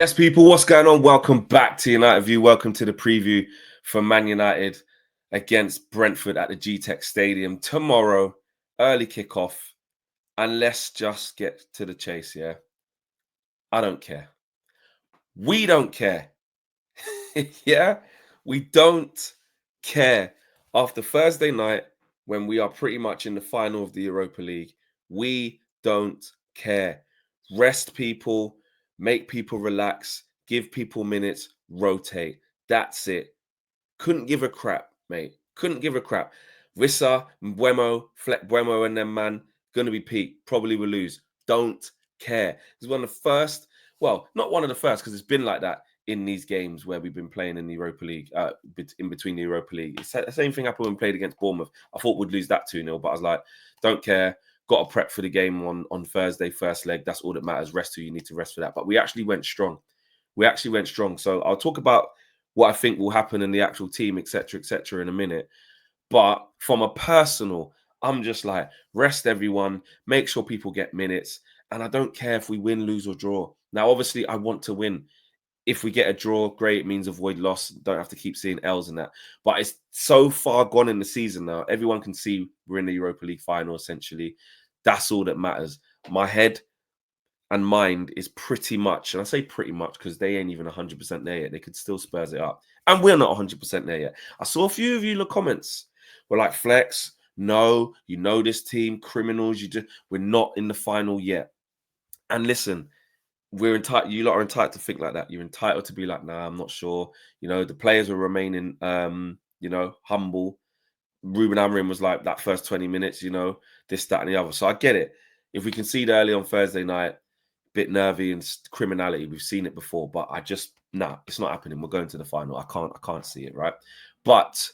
Yes, people, what's going on? Welcome back to United View. Welcome to the preview for Man United against Brentford at the G-Tech Stadium tomorrow. Early kickoff. And let's just get to the chase, yeah? I don't care. We don't care. Yeah? We don't care. After Thursday night, when we are pretty much in the final of the Europa League, we don't care. Rest people, make people relax, give people minutes, rotate. That's it. Couldn't give a crap, mate. Couldn't give a crap. Rissa, Mbeumo, Fleck Buemo, and them, man, gonna be peak. Probably will lose. Don't care. It's one of the first, well, not one of the first, because it's been like that in these games where we've been playing in the Europa League, in between the Europa League. It's the same thing happened when we played against Bournemouth. I thought we'd lose that 2-0, but I was like, don't care. Got to prep for the game on Thursday, first leg. That's all that matters. Rest who you need to rest for that. But we actually went strong. So I'll talk about what I think will happen in the actual team, etc., in a minute. But from a personal, I'm just like, rest everyone, make sure people get minutes. And I don't care if we win, lose, or draw. Now, obviously, I want to win. If we get a draw, great, it means avoid loss. Don't have to keep seeing L's in that. But it's so far gone in the season now. Everyone can see we're in the Europa League final, essentially. That's all that matters. My head and mind is pretty much, and I say pretty much because they ain't even 100% there yet. They could still Spurs it up. And we're not 100% there yet. I saw a few of you in the comments were like, Flex, no, you know this team, criminals, we're not in the final yet. And listen, we're entitled, you lot are entitled to think like that. You're entitled to be like, nah, I'm not sure. You know, the players are remaining humble. Ruben Amorim was like that first 20 minutes, this, that, and the other. So I get it. If we concede early on Thursday night, bit nervy and criminality, we've seen it before, but it's not happening. We're going to the final. I can't see it, right? But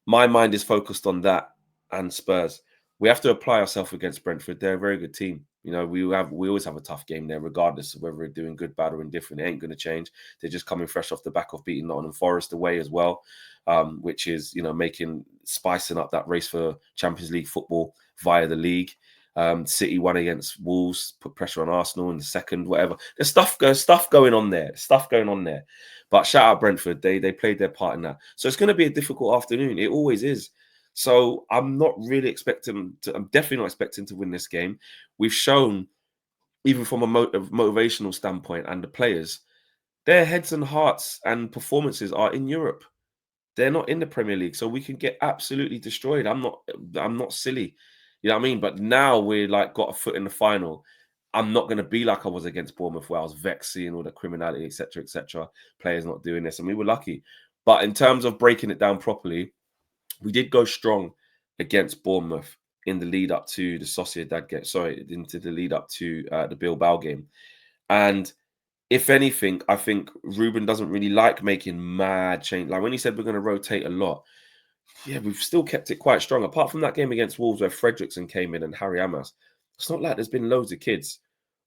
my mind is focused on that and Spurs. We have to apply ourselves against Brentford. They're a very good team. We always have a tough game there, regardless of whether we're doing good, bad, or indifferent. It ain't going to change. They're just coming fresh off the back of beating Nottingham Forest away as well, which is spicing up that race for Champions League football via the league. City won against Wolves, put pressure on Arsenal in the second, whatever. There's stuff going on there. But shout out Brentford. They played their part in that. So it's going to be a difficult afternoon. It always is. So I'm definitely not expecting to win this game. We've shown, even from a motivational standpoint, and the players, their heads and hearts and performances are in Europe. They're not in the Premier League, so we can get absolutely destroyed. I'm not silly. You know what I mean? But now we're like got a foot in the final. I'm not going to be like I was against Bournemouth, where I was vexed seeing all the criminality, etc., players not doing this. And we were lucky. But in terms of breaking it down properly, we did go strong against Bournemouth in the lead up to the Sociedad game. Sorry, into the lead up to the Bilbao game. And if anything, I think Ruben doesn't really like making mad change. Like when he said we're going to rotate a lot, yeah, we've still kept it quite strong. Apart from that game against Wolves where Fredrickson came in and Harry Amas, it's not like there's been loads of kids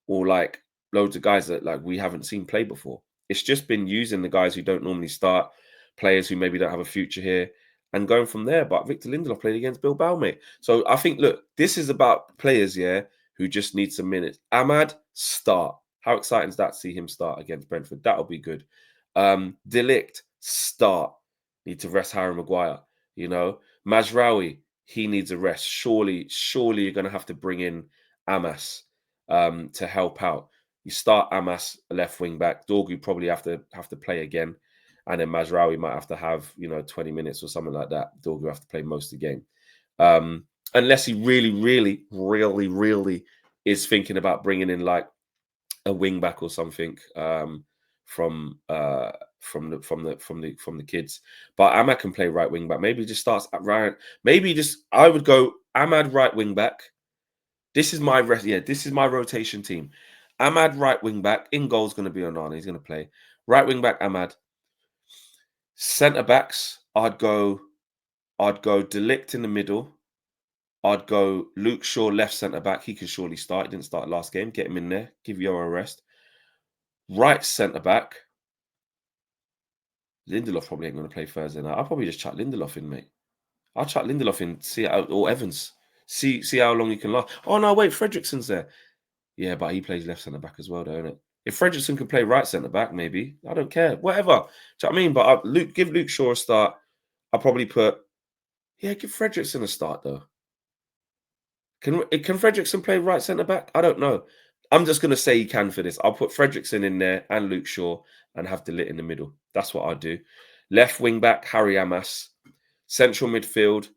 or like loads of guys that like we haven't seen play before. It's just been using the guys who don't normally start, players who maybe don't have a future here, and going from there. But Victor Lindelof played against Bilbao, mate. So I think, look, this is about players, yeah, who just need some minutes. Ahmad, start. How exciting is that to see him start against Brentford? That'll be good. Deligt, start. Need to rest Harry Maguire. Mazraoui, he needs a rest. Surely you're going to have to bring in Amas to help out. You start Amas, left wing back. Dorgu probably have to play again. And then Mazraoui might have to have, 20 minutes or something like that. Dorgu have to play most of the game. Unless he really, really, really, really is thinking about bringing in like a wing back or something from the kids. But Ahmad can play right wing back. Maybe he just starts at right. I would go Ahmad right wing back. This is my this is my rotation team. Ahmad right wing back. In goal is going to be Onana. He's going to play right wing back. Ahmad. Centre backs. I'd go Deligt in the middle. I'd go Luke Shaw left centre back. He can surely start. He didn't start last game. Get him in there. Give Yoro a rest. Right centre back. Lindelof probably ain't going to play Thursday night. I'll probably just chuck Lindelof in, mate. I'll chuck Lindelof in, or Evans. See how long he can last. Oh, no, wait, Fredrickson's there. Yeah, but he plays left centre back as well, don't it? If Fredrickson can play right centre back, maybe I don't care. Whatever. Do you know what I mean? But give Luke Shaw a start. I'll probably put give Fredrickson a start though. Can Fredrickson play right centre back? I don't know. I'm just gonna say he can for this. I'll put Fredrickson in there and Luke Shaw and have Delit in the middle. That's what I'll do. Left wing back, Harry Amas. Central midfield,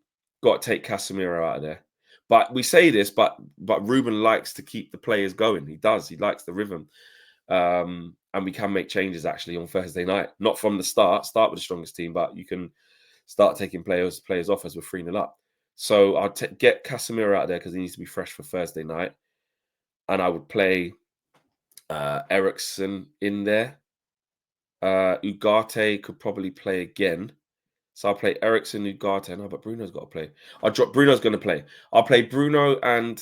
got to take Casemiro out of there. But we say this, but Ruben likes to keep the players going. He does. He likes the rhythm. And we can make changes actually on Thursday night. Not from the start with the strongest team, but you can start taking players off as we're 3-0 up. So I'll get Casemiro out of there because he needs to be fresh for Thursday night. And I would play Eriksen in there. Ugarte could probably play again. So I'll play Eriksen, Ugarte. No, but Bruno's got to play. Bruno's going to play. I'll play Bruno and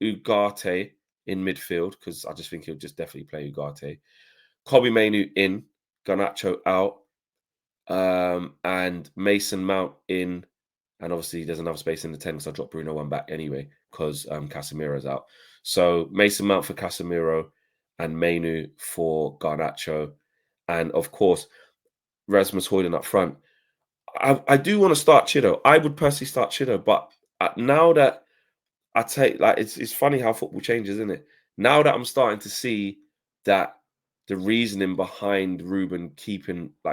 Ugarte in midfield because I just think he'll just definitely play Ugarte. Kobbie Mainoo in, Garnacho out, and Mason Mount in. And obviously there's enough space in the 10 because I dropped Bruno one back anyway because Casemiro's out. So Mason Mount for Casemiro and Mainoo for Garnacho. And of course, Rasmus Højlund up front. I do want to start Chido. I would personally start Chido, but now that I take it's funny how football changes, isn't it? Now that I'm starting to see that the reasoning behind Ruben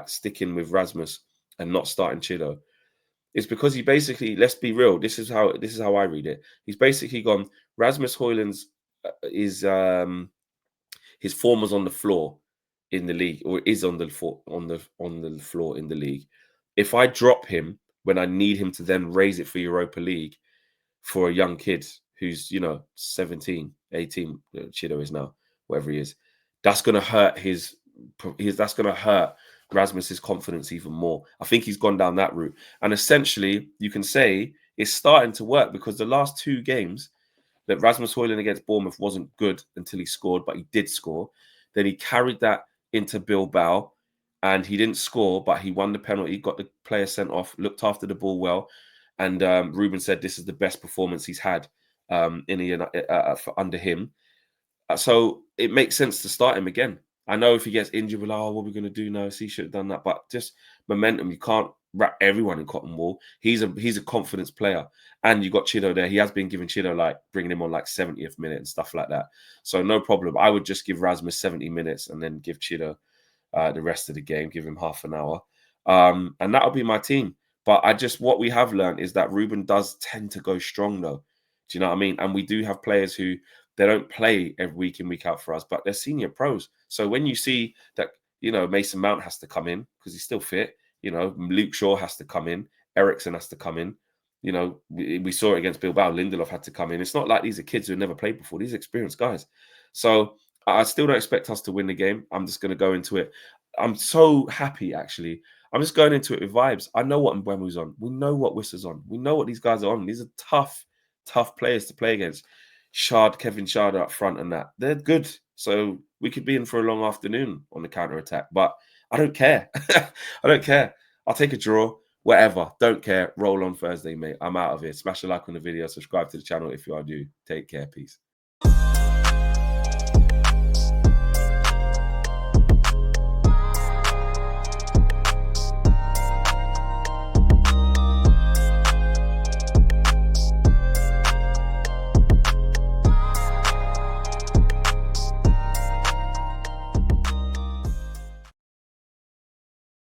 sticking with Rasmus and not starting Chido is because he basically, let's be real, this is how I read it. He's basically gone Rasmus Højlund's his form was on the floor in the league, or is on the floor in the league. If I drop him when I need him to then raise it for Europa League for a young kid who's 17, 18, Chido is now, whatever he is, that's going to hurt that's going to hurt Rasmus's confidence even more. I think he's gone down that route, and essentially you can say it's starting to work because the last 2 games that Rasmus Højlund against Bournemouth wasn't good until he scored, but he did score. Then he carried that into Bilbao and he didn't score, but he won the penalty, got the player sent off, looked after the ball well. And Ruben said this is the best performance he's had under him. So it makes sense to start him again. I know if he gets injured, what are we going to do now? He should have done that. But just momentum, you can't wrap everyone in cotton wool. He's a confidence player. And you got Chido there. He has been giving Chido, bringing him on 70th minute and stuff like that. So no problem. I would just give Rasmus 70 minutes and then give Chido the rest of the game, give him half an hour. And that'll be my team. But what we have learned is that Ruben does tend to go strong though. Do you know what I mean? And we do have players who they don't play every week in, week out for us, but they're senior pros. So when you see that, Mason Mount has to come in because he's still fit, Luke Shaw has to come in, Eriksen has to come in. We saw it against Bilbao. Lindelof had to come in. It's not like these are kids who have never played before. These are experienced guys. So I still don't expect us to win the game. I'm just going to go into it. I'm so happy, actually. I'm just going into it with vibes. I know what Mbeumo's on. We know what Wissa's on. We know what these guys are on. These are tough players to play against. Kevin Schade up front and that. They're good. So we could be in for a long afternoon on the counter-attack. But I don't care. I don't care. I'll take a draw. Whatever. Don't care. Roll on Thursday, mate. I'm out of here. Smash a like on the video. Subscribe to the channel if you are new. Take care. Peace.